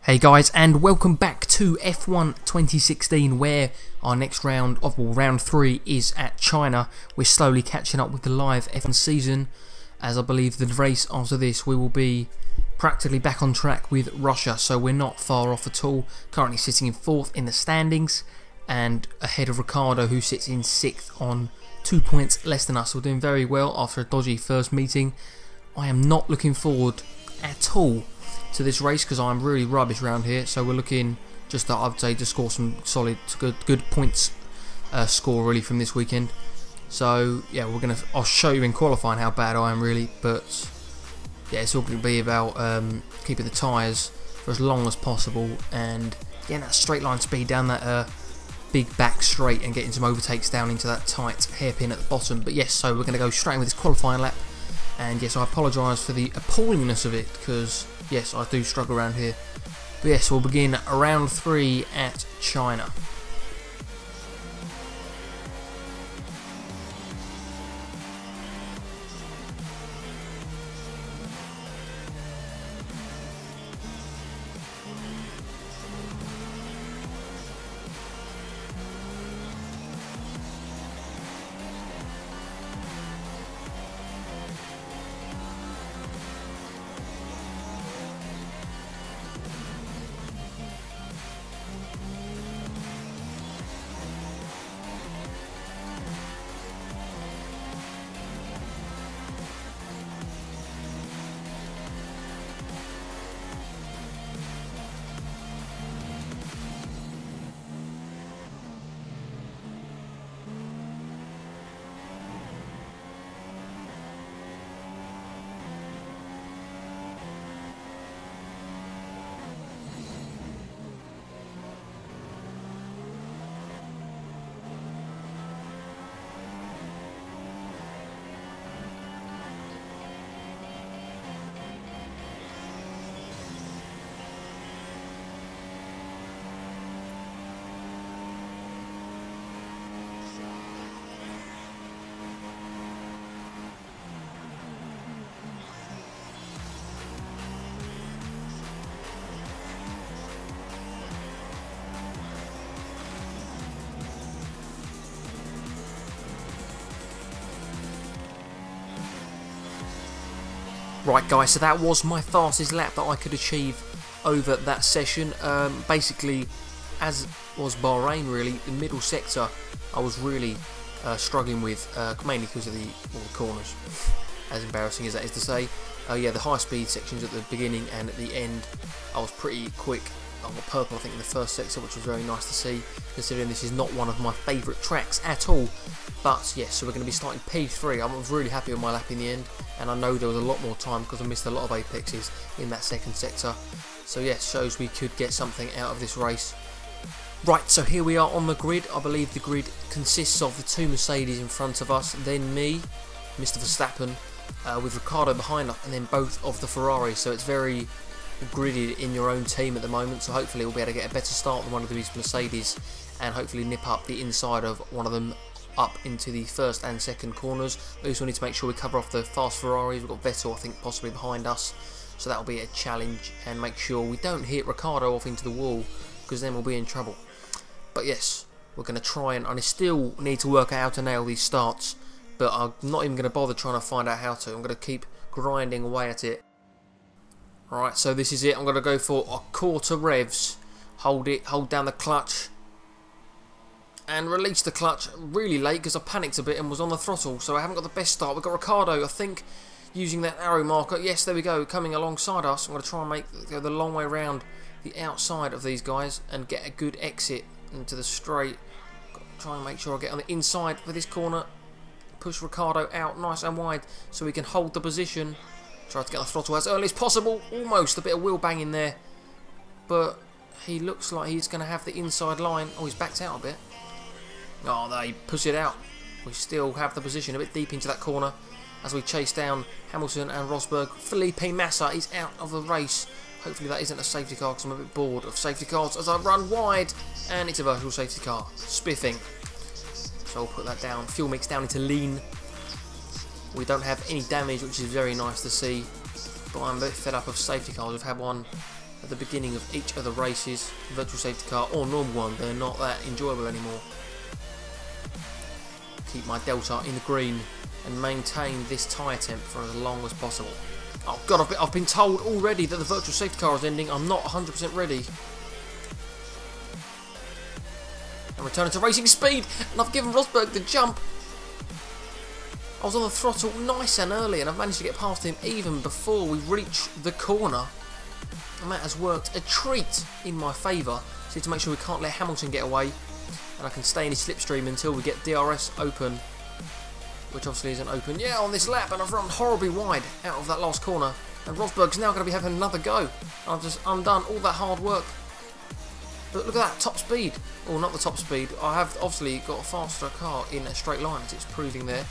Hey guys, and welcome back to F1 2016, where our next round of round 3 is at China. We're slowly catching up with the live F1 season, as I believe the race after this we will be practically back on track with Russia, so we're not far off at all. Currently sitting in 4th in the standings and ahead of Ricardo, who sits in 6th on 2 points less than us. We're doing very well after a dodgy first meeting. I am not looking forward at all to this race because I'm really rubbish around here, so we're looking just that I'd say to score some solid good points score really from this weekend. So yeah, I'll show you in qualifying how bad I am really, but yeah, it's all going to be about keeping the tyres for as long as possible and getting that straight line speed down that big back straight and getting some overtakes down into that tight hairpin at the bottom. But yes, so we're going to go straight in with this qualifying lap, and yes, I apologise for the appallingness of it because yes, I do struggle around here. But yes, we'll begin round 3 at China. Right guys, so that was my fastest lap that I could achieve over that session. Basically, as was Bahrain really, the middle sector I was really struggling with, mainly because of the corners, as embarrassing as that is to say. Yeah, the high speed sections at the beginning and at the end I was pretty quick. I got purple I think in the first sector, which was very nice to see, considering this is not one of my favourite tracks at all. But yes, so we're going to be starting P3. I was really happy with my lap in the end, and I know there was a lot more time because I missed a lot of apexes in that second sector. So yes, shows we could get something out of this race. Right, so here we are on the grid. I believe the grid consists of the 2 Mercedes in front of us, then me, Mr. Verstappen, with Ricardo behind us, and then both of the Ferraris. So it's very gridded in your own team at the moment, so hopefully we'll be able to get a better start than one of these Mercedes and hopefully nip up the inside of one of them up into the first and second corners. We also need to make sure we cover off the fast Ferraris. We've got Vettel I think possibly behind us, so that'll be a challenge, and make sure we don't hit Ricardo off into the wall because then we'll be in trouble. But yes, we're going to try, and I still need to work out how to nail these starts, but I'm not even going to bother trying to find out how to. I'm going to keep grinding away at it. Alright, so this is it. I'm going to go for a quarter revs. Hold down the clutch and release the clutch really late because I panicked a bit and was on the throttle, so I haven't got the best start. We've got Ricardo, I think, using that arrow marker. Yes, there we go, coming alongside us. I'm going to try and go the long way around the outside of these guys and get a good exit into the straight. Try and make sure I get on the inside for this corner. Push Ricardo out nice and wide so we can hold the position. Try to get the throttle as early as possible. Almost a bit of wheel banging there, but he looks like he's going to have the inside line. Oh, he's backed out a bit. Oh, they push it out. We still have the position a bit deep into that corner as we chase down Hamilton and Rosberg. Felipe Massa is out of the race. Hopefully that isn't a safety car because I'm a bit bored of safety cars as I run wide, and it's a virtual safety car. Spiffing. So I'll put that down. Fuel mix down into lean. We don't have any damage, which is very nice to see. But I'm a bit fed up of safety cars. We've had one at the beginning of each of the races, virtual safety car or normal one, they're not that enjoyable anymore. Keep my delta in the green and maintain this tyre temp for as long as possible. Oh god, I've been told already that the virtual safety car is ending. I'm not 100% ready. I'm returning to racing speed, and I've given Rosberg the jump. I was on the throttle nice and early, and I've managed to get past him even before we reach the corner. And that has worked a treat in my favour. So to make sure we can't let Hamilton get away, and I can stay in his slipstream until we get DRS open, which obviously isn't open yet on this lap, and I've run horribly wide out of that last corner, and Rosberg's now going to be having another go. I've just undone all that hard work. But look at that, top speed. Well, not the top speed. I have obviously got a faster car in a straight line, as it's proving there.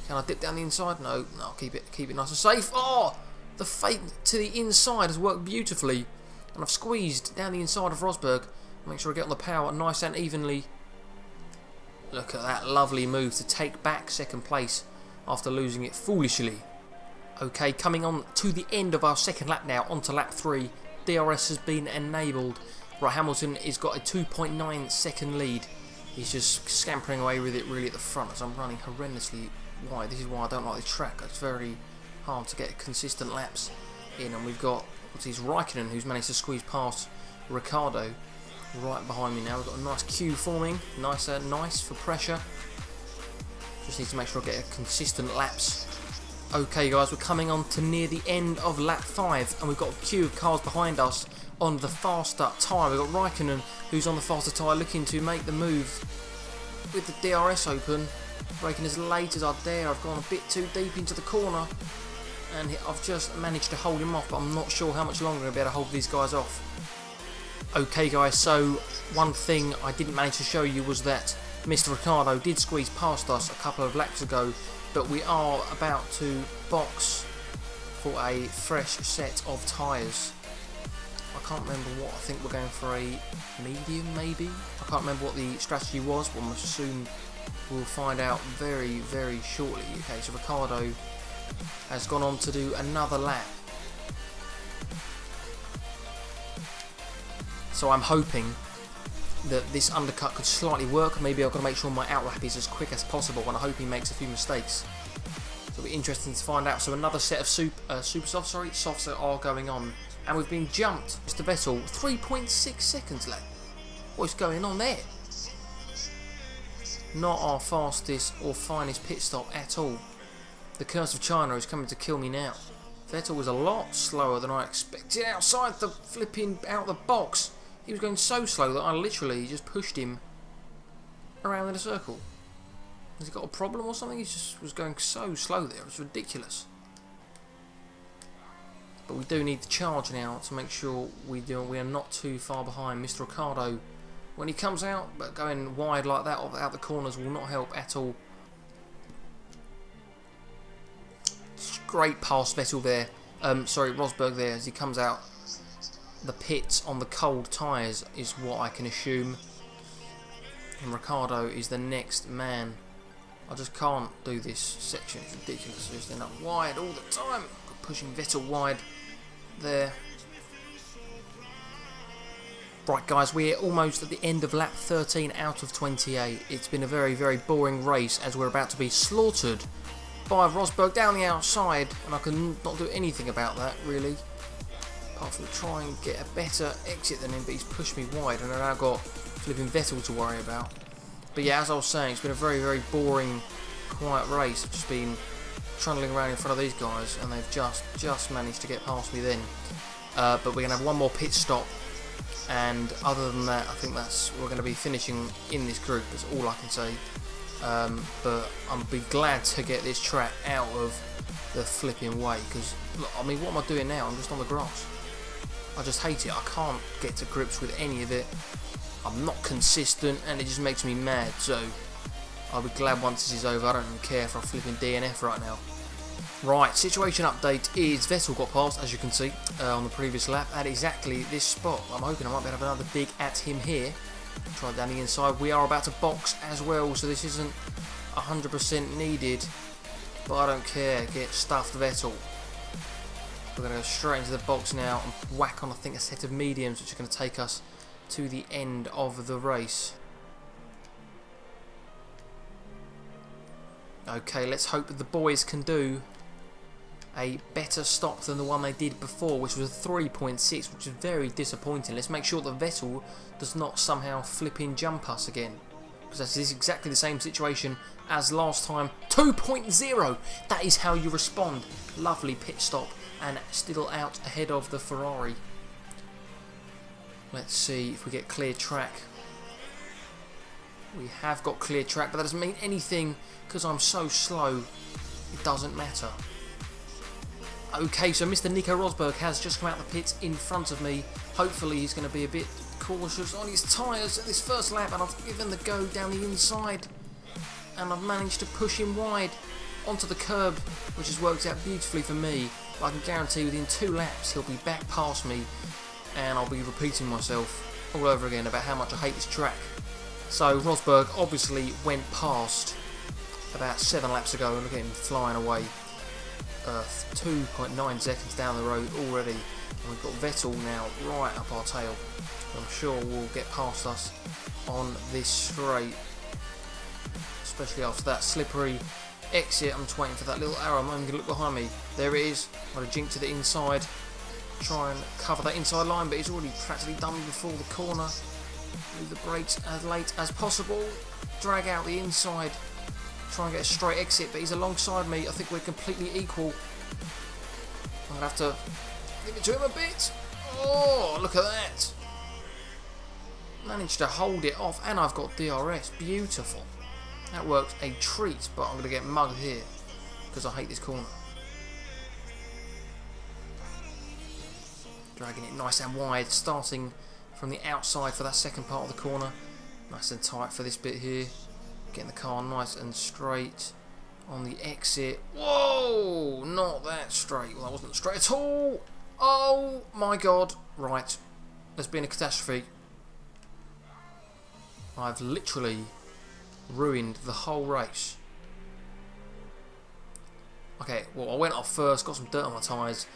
Can I dip down the inside? No, I'll keep it nice and safe. Oh, the fake to the inside has worked beautifully, and I've squeezed down the inside of Rosberg. Make sure I get on the power nice and evenly. Look at that lovely move to take back second place after losing it foolishly. Okay, coming on to the end of our second lap now, onto lap 3. DRS has been enabled. Right, Hamilton has got a 2.9 second lead. He's just scampering away with it really at the front as I'm running horrendously wide. This is why I don't like the track. It's very hard to get consistent laps in, and we've got Raikkonen, who's managed to squeeze past Ricciardo right behind me now. We've got a nice queue forming, nice for pressure. Just need to make sure I get a consistent laps. Okay guys, we're coming on to near the end of lap 5, and we've got a queue of cars behind us on the faster tyre. We've got Raikkonen, who's on the faster tyre, looking to make the move with the DRS open. Braking as late as I dare. I've gone a bit too deep into the corner, and I've just managed to hold him off, but I'm not sure how much longer I'm going to be able to hold these guys off. Okay guys, so one thing I didn't manage to show you was that Mr. Ricciardo did squeeze past us a couple of laps ago, but we are about to box for a fresh set of tyres. I can't remember what, I think we're going for a medium maybe? I can't remember what the strategy was, but I'm assuming we'll find out very, very shortly. Okay, so Ricciardo has gone on to do another lap. So I'm hoping that this undercut could slightly work. Maybe I've got to make sure my outlap is as quick as possible, and I hope he makes a few mistakes. So it'll be interesting to find out. So another set of softs are going on, and we've been jumped. Mr. Vettel, 3.6 seconds left. What's going on there? Not our fastest or finest pit stop at all. The curse of China is coming to kill me now. Vettel was a lot slower than I expected outside the flipping out the box. He was going so slow that I literally just pushed him around in a circle. Has he got a problem or something? He just was going so slow there. It was ridiculous. But we do need to charge now to make sure we are not too far behind Mr. Ricciardo when he comes out, but going wide like that out the corners will not help at all. Straight past Vettel there. Sorry, Rosberg there as he comes out. The pits on the cold tyres is what I can assume. And Ricciardo is the next man. I just can't do this section. It's ridiculous. I just end up wide all the time. Pushing Vettel wide there. Right guys, we're almost at the end of lap 13 out of 28. It's been a very, very boring race as we're about to be slaughtered by Rosberg down the outside, and I can not do anything about that really, apart from try and get a better exit than him, but he's pushed me wide, and I've now got flipping Vettel to worry about. But yeah, as I was saying, it's been a very, very boring, quiet race. I've just been trundling around in front of these guys, and they've just managed to get past me then. But we're going to have one more pit stop, and other than that, I think we're going to be finishing in this group. That's all I can say. But I'm be glad to get this track out of the flipping way, because I mean, what am I doing now? I'm just on the grass. I just hate it. I can't get to grips with any of it. I'm not consistent, and it just makes me mad. So I'll be glad once this is over. I don't even care if I'm flipping DNF right now. Right, situation update is Vettel got past, as you can see, on the previous lap at exactly this spot. I'm hoping I might be able to have another dig at him here. Try down the inside. We are about to box as well, so this isn't 100% needed, but I don't care. Get stuffed, Vettel. We're going to go straight into the box now and whack on, I think, a set of mediums, which are going to take us to the end of the race. Okay, let's hope that the boys can do a better stop than the one they did before, which was a 3.6, which is very disappointing. Let's make sure that Vettel does not somehow flipping jump us again, because this is exactly the same situation as last time. 2.0! That is how you respond. Lovely pit stop, and still out ahead of the Ferrari. Let's see if we get clear track. We have got clear track, but that doesn't mean anything because I'm so slow. It doesn't matter. Okay, so Mr. Nico Rosberg has just come out the pits in front of me. Hopefully he's going to be a bit cautious on his tyres at this first lap, and I've given the go down the inside, and I've managed to push him wide onto the curb, which has worked out beautifully for me. But I can guarantee within 2 laps he'll be back past me, and I'll be repeating myself all over again about how much I hate this track. So Rosberg obviously went past about 7 laps ago, and look at him flying away. 2.9 seconds down the road already, and we've got Vettel now right up our tail. I'm sure will get past us on this straight, especially after that slippery exit. I'm just waiting for that little arrow. I'm only going to look behind me. There it is. I'm going to jink to the inside, try and cover that inside line, but he's already practically done me before the corner. Move the brakes as late as possible, drag out the inside, try and get a straight exit, but he's alongside me. I think we're completely equal. I'm going to have to give it to him a bit. Oh, look at that. Managed to hold it off, and I've got DRS. Beautiful. That worked a treat, but I'm going to get mugged here because I hate this corner. Dragging it nice and wide, starting from the outside for that second part of the corner. Nice and tight for this bit here. Getting the car nice and straight on the exit. Whoa! Not that straight. Well, that wasn't straight at all. Oh my god. Right. There's been a catastrophe. I've literally ruined the whole race. Okay, well, I went off first, got some dirt on my tyres,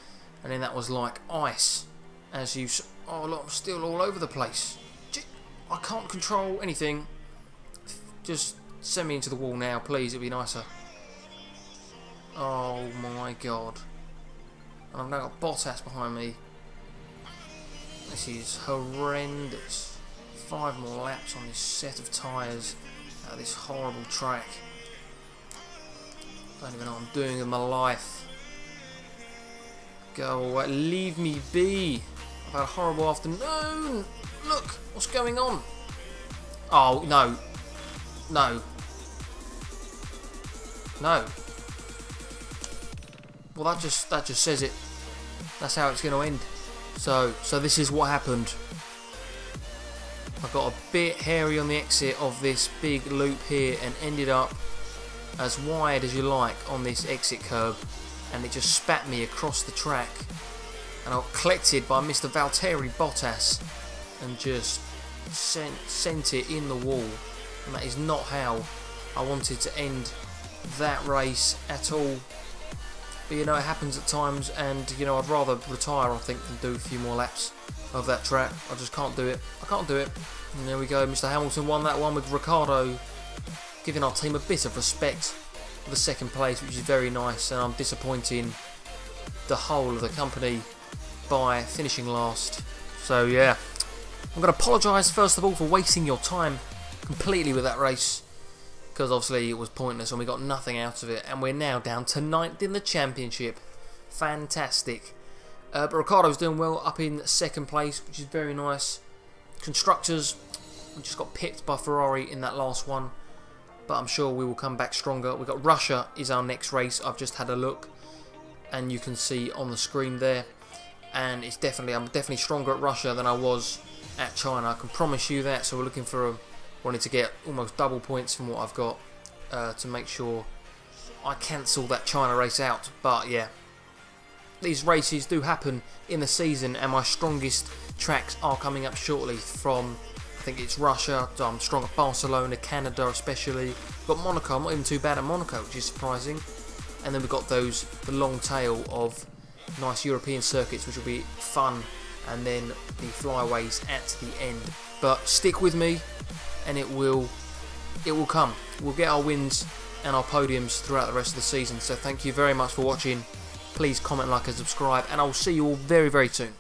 and then that was like ice. As you... Oh, look, I'm still all over the place. I can't control anything. Just send me into the wall now, please. It'd be nicer. Oh my god. And I've now got Bottas behind me. This is horrendous. 5 more laps on this set of tyres out of this horrible track. Don't even know what I'm doing with my life. Go away. Leave me be. I've had a horrible afternoon. Look, what's going on? Oh, no. No. No. Well, that just says it. That's how it's going to end. So this is what happened. I got a bit hairy on the exit of this big loop here and ended up as wide as you like on this exit curb, and it just spat me across the track, and I got collected by Mr. Valtteri Bottas and just sent it in the wall, and that is not how I wanted to end that race at all. But you know, it happens at times, and you know, I'd rather retire, I think, than do a few more laps of that track. I just can't do it. I can't do it. And there we go. Mr. Hamilton won that one with Ricciardo giving our team a bit of respect for the second place, which is very nice. And I'm disappointing the whole of the company by finishing last. So yeah, I'm going to apologise first of all for wasting your time completely with that race, because obviously it was pointless and we got nothing out of it, and we're now down to 9th in the championship. Fantastic. But Ricciardo's doing well up in second place, which is very nice. Constructors, we just got pipped by Ferrari in that last one, but I'm sure we will come back stronger. We've got Russia is our next race. I've just had a look, and you can see on the screen there, and it's definitely, I'm definitely stronger at Russia than I was at China. I can promise you that. So we're looking for wanting to get almost double points from what I've got to make sure I cancel that China race out. But yeah, these races do happen in the season, and my strongest tracks are coming up shortly from, I think it's Russia. So I'm strong at Barcelona, Canada especially. We've got Monaco. I'm not even too bad at Monaco, which is surprising. And then we've got the long tail of nice European circuits, which will be fun, and then the flyaways at the end. But stick with me, and it will come. We'll get our wins and our podiums throughout the rest of the season. So thank you very much for watching. Please comment, like and subscribe, and I will see you all very, very soon.